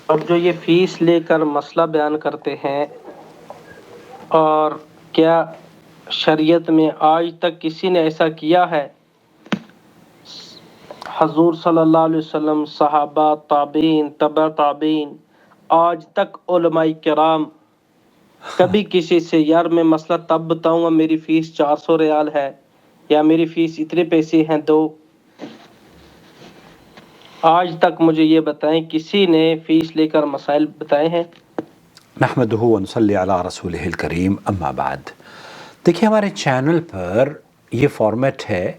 اور جو یہ فیس لے کر مسئلہ بیان کرتے ہیں، اور کیا شریعت میں آج تک کسی نے ایسا کیا ہے؟ حضور صلی اللہ علیہ وسلم، صحابہ، تابعین، تبع تابعین، آج تک علماء کرام کبھی کسی سے یار میں مسئلہ تب بتاؤں گا، میری فیس 400 ریال ہے یا میری فیس اتنے پیسے ہیں دو، آج تک مجھے یہ بتائیں کسی نے فیس لے کر مسائل بتائے ہیں؟ نحمدہ ونصلی علی رسولہ الکریم، اما بعد۔ دیکھیے، ہمارے چینل پر یہ فارمیٹ ہے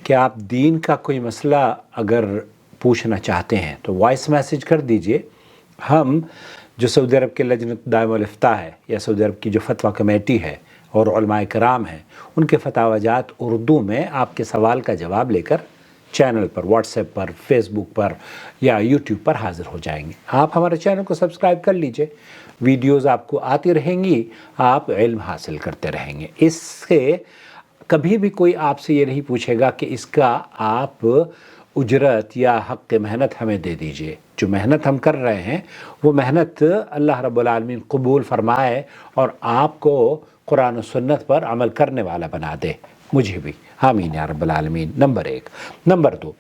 کہ آپ دین کا کوئی مسئلہ اگر پوچھنا چاہتے ہیں تو وائس میسج کر دیجئے۔ ہم جو سعودی عرب کے لجنۃ دائمہ الافتاء ہے یا سعودی عرب کی جو فتویٰ کمیٹی ہے اور علماء کرام ہیں، ان کے فتاوی جات اردو میں آپ کے سوال کا جواب لے کر چینل پر، واٹس ایپ پر، فیس بک پر یا یوٹیوب پر حاضر ہو جائیں گے۔ آپ ہمارے چینل کو سبسکرائب کر لیجئے، ویڈیوز آپ کو آتی رہیں گی، آپ علم حاصل کرتے رہیں گے۔ اس سے کبھی بھی کوئی آپ سے یہ نہیں پوچھے گا کہ اس کا آپ اجرت یا حق محنت ہمیں دے دیجئے۔ جو محنت ہم کر رہے ہیں وہ محنت اللہ رب العالمین قبول فرمائے اور آپ کو قرآن و سنت پر عمل کرنے والا بنا دے، مجھے بھی آمین یا رب العالمین۔ نمبر 1۔ نمبر 2،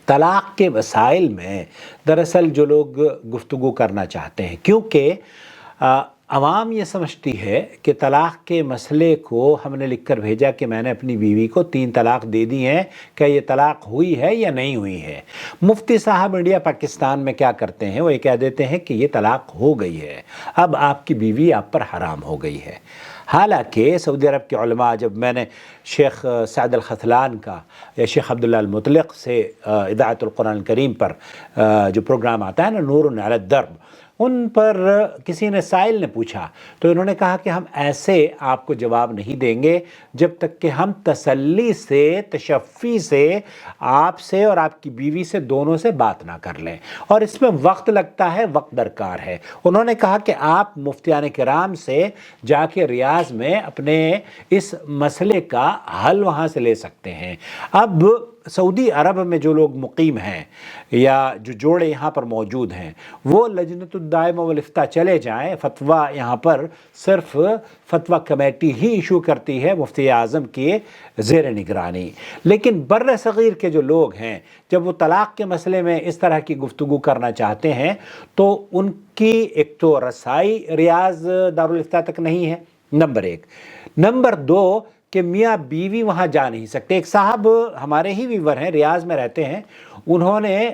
طلاق کے مسائل میں دراصل جو لوگ گفتگو کرنا چاہتے ہیں، کیونکہ عوام یہ سمجھتی ہے کہ طلاق کے مسئلے کو ہم نے لکھ کر بھیجا کہ میں نے اپنی بیوی کو 3 طلاق دے دی ہیں، کیا یہ طلاق ہوئی ہے یا نہیں ہوئی ہے؟ مفتی صاحب انڈیا پاکستان میں کیا کرتے ہیں، وہ یہ کہہ دیتے ہیں کہ یہ طلاق ہو گئی ہے، اب آپ کی بیوی آپ پر حرام ہو گئی ہے۔ حالانکہ سعودی عرب کے علماء، جب میں نے شیخ سعد الختلان کا یا شیخ عبداللہ المطلق سے اذاعۃ القرآن الکریم پر جو پروگرام آتا ہے نا، نور علی الدرب، ان پر کسی نے سائل نے پوچھا تو انہوں نے کہا کہ ہم ایسے آپ کو جواب نہیں دیں گے جب تک کہ ہم تسلی سے، تشفی سے آپ سے اور آپ کی بیوی سے دونوں سے بات نہ کر لیں، اور اس میں وقت لگتا ہے، وقت درکار ہے۔ انہوں نے کہا کہ آپ مفتیان کرام سے جا کے ریاض میں اپنے اس مسئلے کا حل وہاں سے لے سکتے ہیں۔ اب سعودی عرب میں جو لوگ مقیم ہیں یا جو جوڑے یہاں پر موجود ہیں، وہ لجنۃ الدائمہ والافتاء چلے جائیں، فتویٰ یہاں پر صرف فتویٰ کمیٹی ہی ایشو کرتی ہے مفتی اعظم کی زیر نگرانی۔ لیکن بر صغیر کے جو لوگ ہیں، جب وہ طلاق کے مسئلے میں اس طرح کی گفتگو کرنا چاہتے ہیں تو ان کی ایک تو رسائی ریاض دارالافتاء تک نہیں ہے، نمبر 1۔ نمبر 2 کہ میاں بیوی وہاں جا نہیں سکتے۔ ایک صاحب ہمارے ہی ویور ہیں، ریاض میں رہتے ہیں، انہوں نے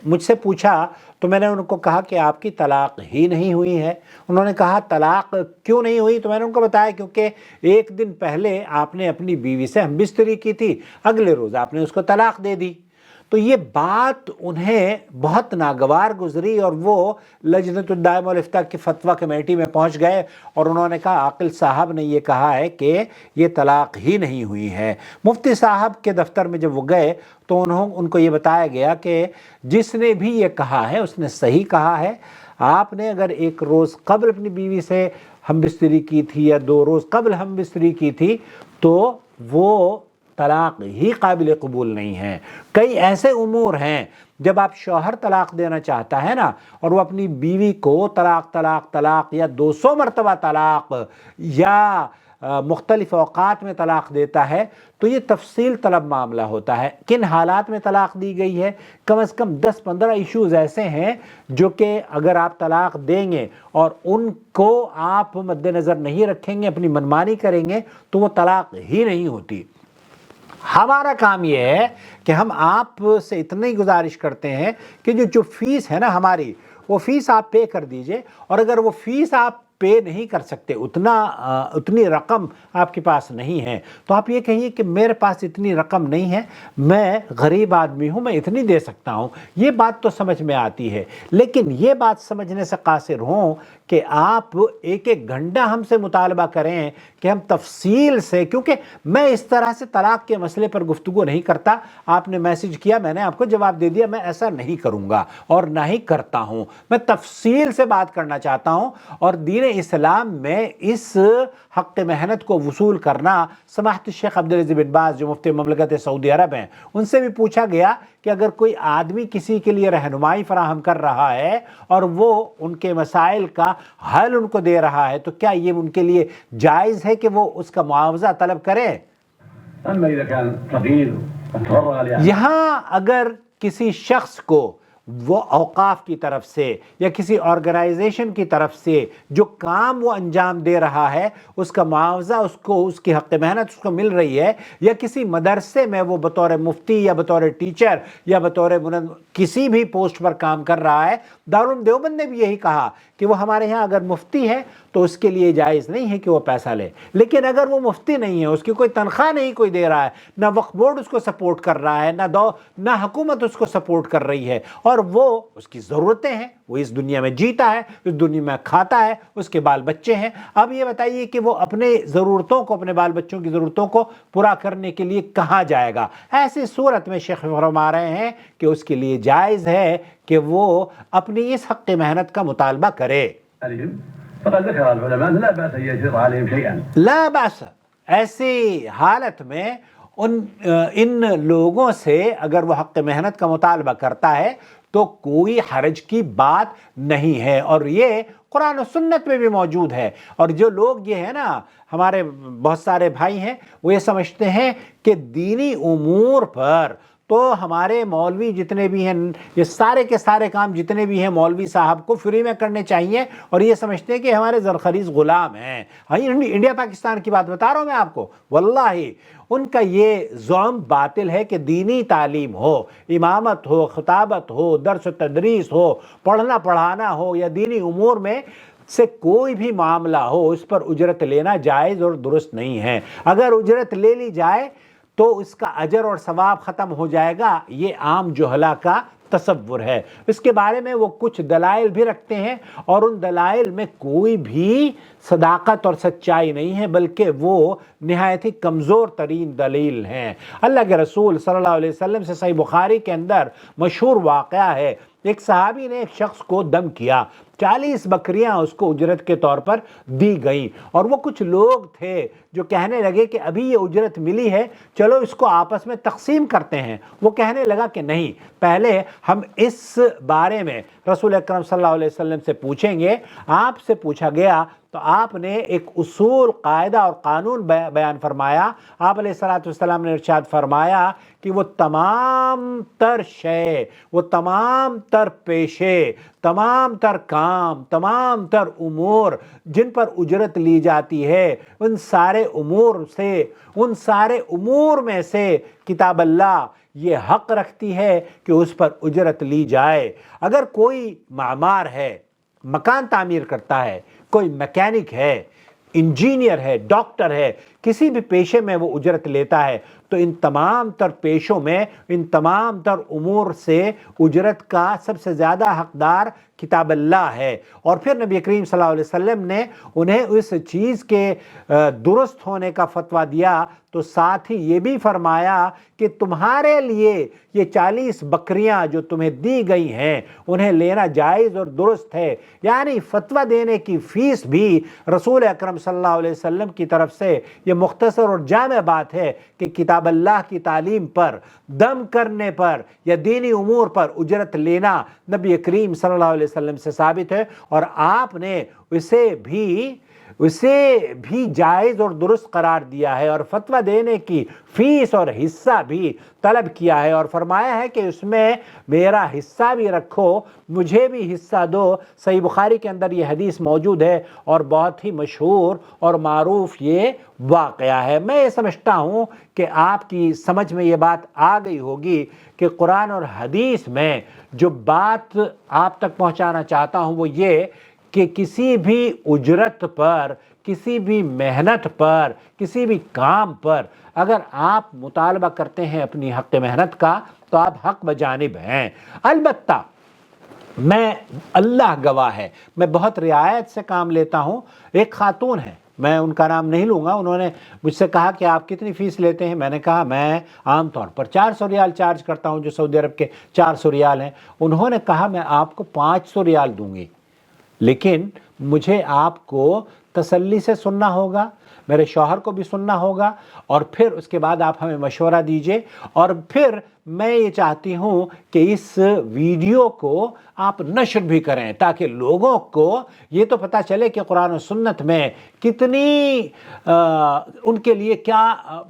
مجھ سے پوچھا تو میں نے ان کو کہا کہ آپ کی طلاق ہی نہیں ہوئی ہے۔ انہوں نے کہا طلاق کیوں نہیں ہوئی؟ تو میں نے ان کو بتایا کیونکہ ایک دن پہلے آپ نے اپنی بیوی سے ہم بستری کی تھی، اگلے روز آپ نے اس کو طلاق دے دی۔ تو یہ بات انہیں بہت ناگوار گزری اور وہ لجنۃ الدائمہ والافتاء کی فتویٰ کمیٹی میں پہنچ گئے اور انہوں نے کہا عاقل صاحب نے یہ کہا ہے کہ یہ طلاق ہی نہیں ہوئی ہے۔ مفتی صاحب کے دفتر میں جب وہ گئے تو ان کو یہ بتایا گیا کہ جس نے بھی یہ کہا ہے اس نے صحیح کہا ہے۔ آپ نے اگر 1 روز قبل اپنی بیوی سے ہم بستری کی تھی یا 2 روز قبل ہم بستری کی تھی تو وہ طلاق ہی قابل قبول نہیں ہے۔ کئی ایسے امور ہیں جب آپ شوہر طلاق دینا چاہتا ہے نا اور وہ اپنی بیوی کو طلاق طلاق طلاق یا 200 مرتبہ طلاق یا مختلف اوقات میں طلاق دیتا ہے تو یہ تفصیل طلب معاملہ ہوتا ہے۔ کن حالات میں طلاق دی گئی ہے؟ کم از کم 10-15 ایشوز ایسے ہیں جو کہ اگر آپ طلاق دیں گے اور ان کو آپ مد نظر نہیں رکھیں گے، اپنی منمانی کریں گے تو وہ طلاق ہی نہیں ہوتی۔ ہمارا کام یہ ہے کہ ہم آپ سے اتنی گزارش کرتے ہیں کہ جو فیس ہے نا ہماری، وہ فیس آپ پے کر دیجئے، اور اگر وہ فیس آپ پے نہیں کر سکتے، اتنی رقم آپ کے پاس نہیں ہے، تو آپ یہ کہیے کہ میرے پاس اتنی رقم نہیں ہے، میں غریب آدمی ہوں، میں اتنی دے سکتا ہوں۔ یہ بات تو سمجھ میں آتی ہے، لیکن یہ بات سمجھنے سے قاصر ہوں کہ آپ 1 گھنٹہ ہم سے مطالبہ کریں کہ ہم تفصیل سے، کیونکہ میں اس طرح سے طلاق کے مسئلے پر گفتگو نہیں کرتا۔ آپ نے میسج کیا، میں نے آپ کو جواب دے دیا، میں ایسا نہیں کروں گا اور نہ ہی کرتا ہوں۔ میں تفصیل سے بات کرنا چاہتا ہوں، اور دین دین اسلام میں اس حق محنت کو وصول کرنا، سماحت الشیخ عبدالعزیز بن باز جو مفتی مملکت سعودی عرب ہیں، ان سے بھی پوچھا گیا کہ اگر کوئی آدمی کسی کے لیے رہنمائی فراہم کر رہا ہے اور وہ ان کے مسائل کا حل ان کو دے رہا ہے تو کیا یہ ان کے لیے جائز ہے کہ وہ اس کا معاوضہ طلب کرے؟ یہاں اگر کسی شخص کو وہ اوقاف کی طرف سے یا کسی آرگنائزیشن کی طرف سے جو کام وہ انجام دے رہا ہے اس کا معاوضہ اس کو، اس کی حق محنت اس کو مل رہی ہے، یا کسی مدرسے میں وہ بطور مفتی یا بطور ٹیچر یا بطور کسی بھی پوسٹ پر کام کر رہا ہے، دارالعلوم دیوبند نے بھی یہی کہا کہ وہ ہمارے ہاں اگر مفتی ہے تو اس کے لیے جائز نہیں ہے کہ وہ پیسہ لے، لیکن اگر وہ مفتی نہیں ہے، اس کی کوئی تنخواہ نہیں کوئی دے رہا ہے، نہ وقف بورڈ اس کو سپورٹ کر رہا ہے، نہ حکومت اس کو سپورٹ کر رہی ہے، اور وہ اس کی ضرورتیں ہیں، وہ اس دنیا میں جیتا ہے، اس دنیا میں کھاتا ہے، اس کے بال بچے ہیں، اب یہ بتائیے کہ وہ اپنے ضرورتوں کو، اپنے بال بچوں کی ضرورتوں کو پورا کرنے کے لیے کہاں جائے گا؟ ایسی صورت میں شیخ فرما رہے ہیں کہ اس کے لیے جائز ہے کہ وہ اپنی اس حق محنت کا مطالبہ کرے۔ فقد ذكر العلماء لا بأس أن يجر عليهم شيئا، لا بأس، ایسی حالت میں ان لوگوں سے اگر وہ حق محنت کا مطالبہ کرتا ہے تو کوئی حرج کی بات نہیں ہے، اور یہ قرآن و سنت میں بھی موجود ہے۔ اور جو لوگ یہ ہے نا، ہمارے بہت سارے بھائی ہیں، وہ یہ سمجھتے ہیں کہ دینی امور پر تو ہمارے مولوی جتنے بھی ہیں، یہ سارے کے سارے کام جتنے بھی ہیں مولوی صاحب کو فری میں کرنے چاہیے، اور یہ سمجھتے ہیں کہ ہمارے زرخریز غلام ہیں۔ انڈیا پاکستان کی بات بتا رہا ہوں میں آپ کو، واللہ ان کا یہ زعم باطل ہے کہ دینی تعلیم ہو، امامت ہو، خطابت ہو، درس و تدریس ہو، پڑھنا پڑھانا ہو، یا دینی امور میں سے کوئی بھی معاملہ ہو، اس پر اجرت لینا جائز اور درست نہیں ہے۔ اگر اجرت لے لی جائے تو اس کا اجر اور ثواب ختم ہو جائے گا، یہ عام جہلا کا تصور ہے۔ اس کے بارے میں وہ کچھ دلائل بھی رکھتے ہیں، اور ان دلائل میں کوئی بھی صداقت اور سچائی نہیں ہے، بلکہ وہ نہایت ہی کمزور ترین دلیل ہیں۔ اللہ کے رسول صلی اللہ علیہ وسلم سے صحیح بخاری کے اندر مشہور واقعہ ہے، ایک صحابی نے ایک شخص کو دم کیا، 40 بکریاں اس کو اجرت کے طور پر دی گئیں، اور وہ کچھ لوگ تھے جو کہنے لگے کہ ابھی یہ اجرت ملی ہے، چلو اس کو آپس میں تقسیم کرتے ہیں۔ وہ کہنے لگا کہ نہیں، پہلے ہم اس بارے میں رسول اکرم صلی اللہ علیہ وسلم سے پوچھیں گے۔ آپ سے پوچھا گیا تو آپ نے ایک اصول، قاعدہ اور قانون بیان فرمایا۔ آپ علیہ السلام نے ارشاد فرمایا کہ وہ تمام تر شے، وہ تمام تر پیشے، تمام تر کام، تمام تر امور جن پر اجرت لی جاتی ہے، ان سارے امور میں سے کتاب اللہ یہ حق رکھتی ہے کہ اس پر اجرت لی جائے۔ اگر کوئی معمار ہے، مکان تعمیر کرتا ہے، کوئی میکینک ہے، انجینئر ہے، ڈاکٹر ہے، کسی بھی پیشے میں وہ اجرت لیتا ہے، تو ان تمام تر پیشوں میں، ان تمام تر امور سے اجرت کا سب سے زیادہ حقدار کتاب اللہ ہے۔ اور پھر نبی کریم صلی اللہ علیہ وسلم نے انہیں اس چیز کے درست ہونے کا فتویٰ دیا، تو ساتھ ہی یہ بھی فرمایا کہ تمہارے لیے یہ 40 بکریاں جو تمہیں دی گئی ہیں انہیں لینا جائز اور درست ہے۔ یعنی فتویٰ دینے کی فیس بھی رسول اکرم صلی اللہ علیہ وسلم کی طرف سے یہ مختصر اور جامع بات ہے کہ کتاب اللہ کی تعلیم پر، دم کرنے پر یا دینی امور پر اجرت لینا نبی کریم صلی اللہ علیہ وسلم سے ثابت ہے، اور آپ نے اسے بھی جائز اور درست قرار دیا ہے، اور فتویٰ دینے کی فیس اور حصہ بھی طلب کیا ہے، اور فرمایا ہے کہ اس میں میرا حصہ بھی رکھو، مجھے بھی حصہ دو۔ صحیح بخاری کے اندر یہ حدیث موجود ہے، اور بہت ہی مشہور اور معروف یہ واقعہ ہے۔ میں یہ سمجھتا ہوں کہ آپ کی سمجھ میں یہ بات آ گئی ہوگی کہ قرآن اور حدیث میں جو بات آپ تک پہنچانا چاہتا ہوں وہ یہ کہ کسی بھی اجرت پر، کسی بھی محنت پر، کسی بھی کام پر اگر آپ مطالبہ کرتے ہیں اپنی حق محنت کا تو آپ حق بجانب ہیں۔ البتہ میں، اللہ گواہ ہے، میں بہت رعایت سے کام لیتا ہوں۔ ایک خاتون ہے، میں ان کا نام نہیں لوں گا، انہوں نے مجھ سے کہا کہ آپ کتنی فیس لیتے ہیں؟ میں نے کہا میں عام طور پر 400 ریال چارج کرتا ہوں، جو سعودی عرب کے 400 ریال ہیں۔ انہوں نے کہا میں آپ کو 500 ریال دوں گی۔ لیکن مجھے آپ کو تسلی سے سننا ہوگا، میرے شوہر کو بھی سننا ہوگا، اور پھر اس کے بعد آپ ہمیں مشورہ دیجئے، اور پھر میں یہ چاہتی ہوں کہ اس ویڈیو کو آپ نشر بھی کریں تاکہ لوگوں کو یہ تو پتہ چلے کہ قرآن و سنت میں کتنی ان کے لیے کیا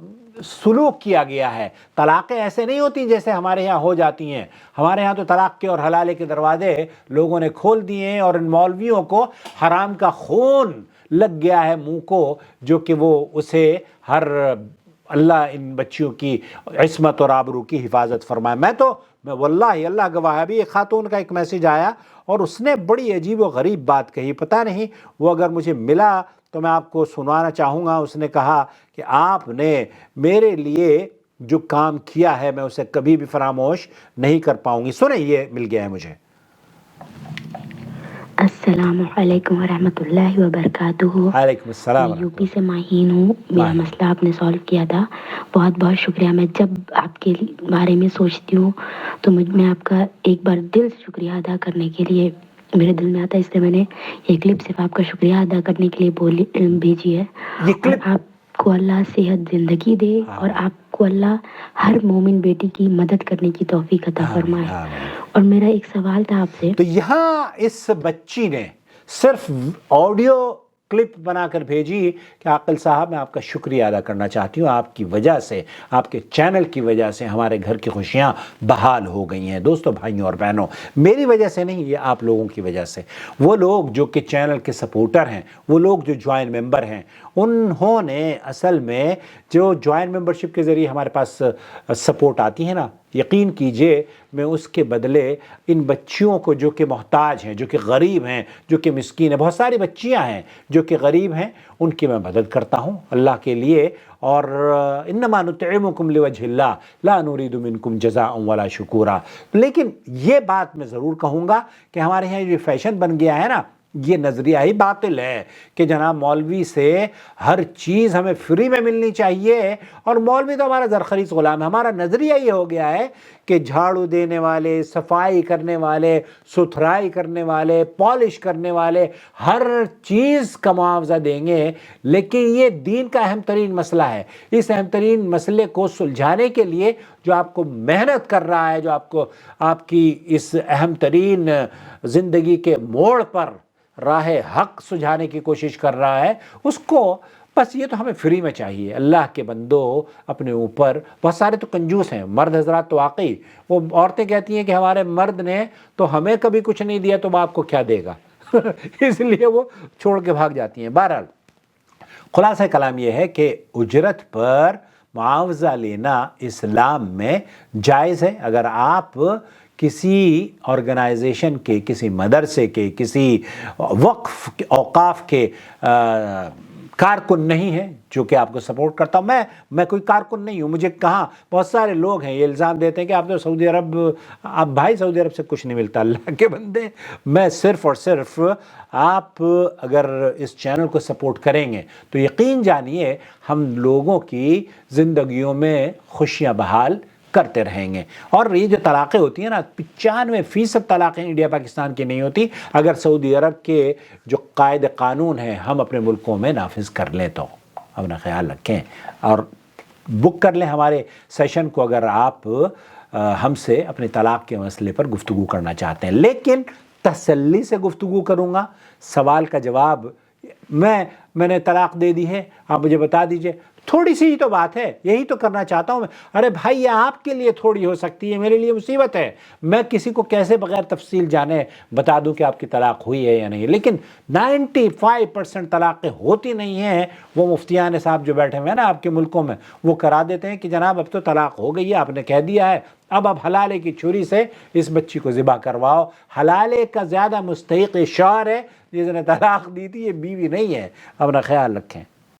سلوک کیا گیا ہے۔ طلاقیں ایسے نہیں ہوتی جیسے ہمارے یہاں ہو جاتی ہیں، ہمارے یہاں تو طلاق کے اور حلالے کے دروازے لوگوں نے کھول دیے ہیں، اور ان مولویوں کو حرام کا خون لگ گیا ہے منہ کو، جو کہ وہ اسے ہر اللہ ان بچیوں کی عصمت اور آبرو کی حفاظت فرمائے۔ میں واللہ اللہ گواہ ہے، ابھی ایک خاتون کا ایک میسیج آیا اور اس نے بڑی عجیب و غریب بات کہی، پتہ نہیں وہ اگر مجھے ملا تو میں آپ کو سنوانا چاہوں گا۔ اس نے کہا کہ آپ نے میرے لیے جو کام کیا ہے میں اسے کبھی بھی فراموش نہیں کر پاؤں گی۔ سنیں، یہ مل گیا ہے مجھے۔ السلام علیکم ورحمۃ اللہ وبرکاتہ۔ وعلیکم السلام میں یو پی سے ماہین ہوں، میرا مسئلہ آپ نے سالو کیا تھا، بہت بہت شکریہ۔ میں جب آپ کے بارے میں سوچتی ہوں تو میں آپ کا ایک بار دل سے شکریہ ادا کرنے کے لیے میرے دل میں آتا ہے، اس لیے میں نے یہ کلپ صرف آپ کا شکریہ ادا کرنے کے لیے بھیجی ہے۔ اور آپ کو اللہ صحت زندگی دے، اور آپ کو اللہ ہر مومن بیٹی کی مدد کرنے کی توفیق عطا فرمائے۔ اور میرا ایک سوال تھا آپ سے، تو یہاں اس بچی نے صرف آڈیو کلپ بنا کر بھیجی کہ عاقل صاحب میں آپ کا شکریہ ادا کرنا چاہتی ہوں، آپ کی وجہ سے، آپ کے چینل کی وجہ سے ہمارے گھر کی خوشیاں بحال ہو گئی ہیں۔ دوستو، بھائیوں اور بہنوں، میری وجہ سے نہیں، یہ آپ لوگوں کی وجہ سے۔ وہ لوگ جو کہ چینل کے سپورٹر ہیں، وہ لوگ جو جوائن ممبر ہیں، انہوں نے اصل میں جو جوائن ممبرشپ کے ذریعے ہمارے پاس سپورٹ آتی ہے نا، یقین کیجئے میں اس کے بدلے ان بچیوں کو جو کہ محتاج ہیں، جو کہ غریب ہیں، جو کہ مسکین ہیں، بہت ساری بچیاں ہیں جو کہ غریب ہیں، ان کی میں مدد کرتا ہوں اللہ کے لیے۔ اور انما نطعمکم لوجہ اللہ لا نرید منکم جزاء ولا شکورا۔ لیکن یہ بات میں ضرور کہوں گا کہ ہمارے یہاں یہ فیشن بن گیا ہے نا، یہ نظریہ ہی باطل ہے کہ جناب مولوی سے ہر چیز ہمیں فری میں ملنی چاہیے، اور مولوی تو ہمارا زرخرید غلام ہے۔ ہمارا نظریہ یہ ہو گیا ہے کہ جھاڑو دینے والے، صفائی کرنے والے، ستھرائی کرنے والے، پالش کرنے والے ہر چیز کا معاوضہ دیں گے، لیکن یہ دین کا اہم ترین مسئلہ ہے۔ اس اہم ترین مسئلے کو سلجھانے کے لیے جو آپ کو محنت کر رہا ہے، جو آپ کی اس اہم ترین زندگی کے موڑ پر راہ حق سجھانے کی کوشش کر رہا ہے، اس کو بس یہ تو ہمیں فری میں چاہیے۔ اللہ کے بندو اپنے اوپر، بہت سارے تو کنجوس ہیں مرد حضرات، تو واقعی وہ عورتیں کہتی ہیں کہ ہمارے مرد نے تو ہمیں کبھی کچھ نہیں دیا تو آپ کو کیا دے گا اس لیے وہ چھوڑ کے بھاگ جاتی ہیں۔ بہرحال خلاصہ کلام یہ ہے کہ اجرت پر معاوضہ لینا اسلام میں جائز ہے۔ اگر آپ کسی آرگنائزیشن کے، کسی مدرسے کے، کسی وقف اوقاف کے کارکن نہیں ہے جو کہ آپ کو سپورٹ کرتا ہوں، میں کوئی کارکن نہیں ہوں۔ مجھے کہاں بہت سارے لوگ ہیں یہ الزام دیتے ہیں کہ آپ تو سعودی عرب، آپ بھائی سعودی عرب سے کچھ نہیں ملتا، اللہ کے بندے۔ میں صرف اور صرف، آپ اگر اس چینل کو سپورٹ کریں گے تو یقین جانیے ہم لوگوں کی زندگیوں میں خوشیاں بحال کرتے رہیں گے۔ اور یہ جو طلاقیں ہوتی ہیں نا، 95% طلاقیں انڈیا پاکستان کی نہیں ہوتی اگر سعودی عرب کے جو قائد قانون ہیں ہم اپنے ملکوں میں نافذ کر لیں تو۔ اپنا خیال رکھیں اور بک کر لیں ہمارے سیشن کو اگر آپ ہم سے اپنے طلاق کے مسئلے پر گفتگو کرنا چاہتے ہیں۔ لیکن تسلی سے گفتگو کروں گا، سوال کا جواب میں نے طلاق دے دی ہے، آپ مجھے بتا دیجئے، تھوڑی سی ہی تو بات ہے، یہی تو کرنا چاہتا ہوں میں۔ ارے بھائی یہ آپ کے لیے تھوڑی ہو سکتی ہے، میرے لیے مصیبت ہے۔ میں کسی کو کیسے بغیر تفصیل جانے بتا دوں کہ آپ کی طلاق ہوئی ہے یا نہیں؟ لیکن 95% طلاقیں ہوتی نہیں ہیں۔ وہ مفتیان صاحب جو بیٹھے ہوئے ہیں نا آپ کے ملکوں میں، وہ کرا دیتے ہیں کہ جناب اب تو طلاق ہو گئی ہے، آپ نے کہہ دیا ہے، اب آپ حلالے کی چھری سے اس بچی کو ذبح کرواؤ۔ حلالے کا زیادہ مستحق شوہر ہے جس نے طلاق دی تھی، یہ بیوی نہیں ہے۔ اپنا خیال رکھیں۔